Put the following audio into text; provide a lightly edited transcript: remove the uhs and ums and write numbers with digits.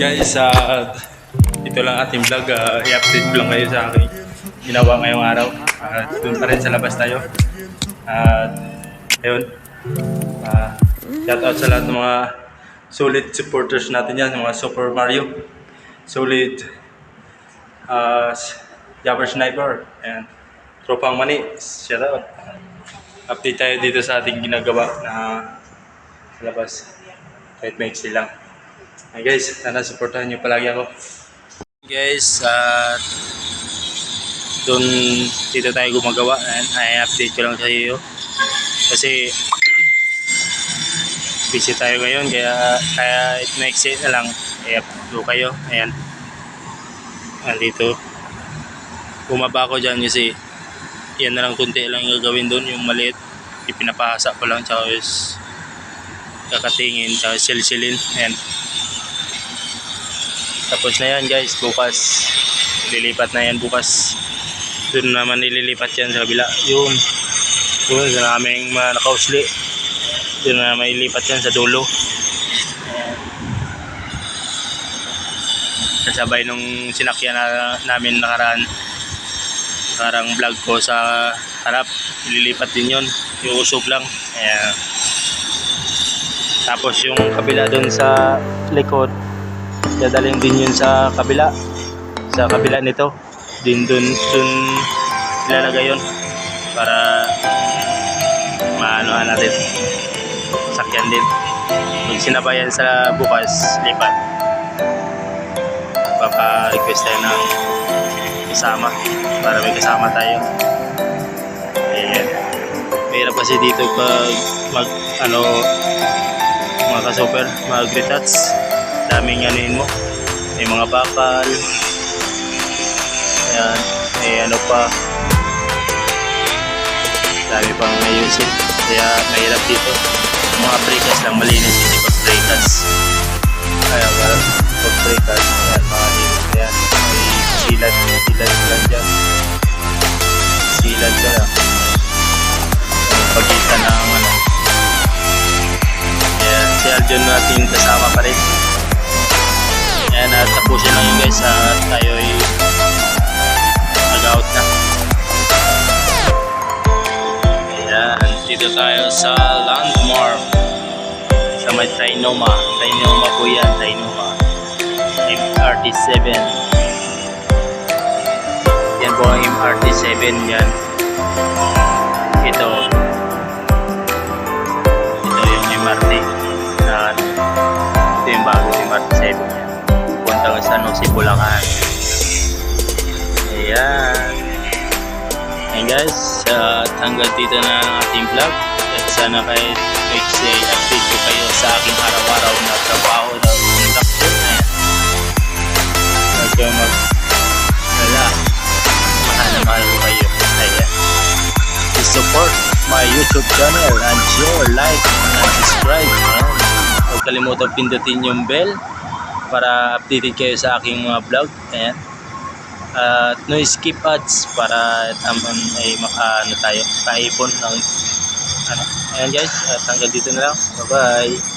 Guys, ito lang ating vlog. I-update ko lang kayo sa aking ginawa ngayong araw. Doon pa rin sa labas tayo. Ayun. Shout out sa lahat ng mga solid supporters natin yan, mga Super Mario, solid Jabber Sniper, and Tropang Mani. Shout out. Update tayo dito sa ating ginagawa na sa labas. Kahit maiksi lang. Hey guys, sana supportahan nyo palagi ako. Guys, dito tayo gumagawa, and i-update ko lang sa iyo kasi busy tayo ngayon, kaya it makes it na lang i-upload kayo. Ayan, nandito bumaba ako dyan kasi yan na lang, kunti lang yung gagawin doon, yung maliit ipinapahasa ko lang, tsaka is kakatingin, tsaka silsilin. Ayan, tapos na yan guys. Bukas lilipat na yan, bukas doon naman nililipat yan sa kabila, yun sa aming mga nakausli, doon na may lipat yan sa dulo. Kasabay nung sinakyan namin nakarang vlog ko sa harap, lilipat din yun, yung usog lang. Ayan. Tapos yung kabila doon sa likod, dadalhin din yun sa kabila nito din, doon ilalagay yun para maanohan natin, sakyan din. Pag sinabayan sa bukas lipat, baka-request tayo ng kasama para may kasama tayo. Ayan, mahirap kasi dito pag mga ka-super, mga gritats, daming anuhin mo, may mga bakal. Ayan, may ano pa, dami pang ayusin, kaya mahirap dito. Mga breakers lang malinis, hindi pag breakers. Kaya pag breakers, ayan, mga linis. Ayan, may silad lang dyan, silad ka lang pagitan ng ano. Ayan, si Aljon natin kasama pa rin. Ayan, at tapusin lang yun guys, at tayo ay nag-out na. Ayan, dito tayo sa landmark sa may Trinoma po yan, Trinoma MRT7. Yan po ang MRT7 yan. Ito yung MRT na ito yung bago MRT7 yan, puntang sa Bulacan. Ayan. Ayan guys, hanggang dito na ang ating vlog, at sana kahit update ko kayo sa aking araw-araw na trabaho na production. Ayan, mahal ko kayo. Ayan, please support my YouTube channel and share, like, and subscribe. Ayan, huwag kalimutan pindutin yung bell para updated kayo sa aking mga vlog. Ayan, at no skip ads para naman ay makaano tayo, kaipon ng ano. Ayan guys, at hanggang dito na lang. Bye bye.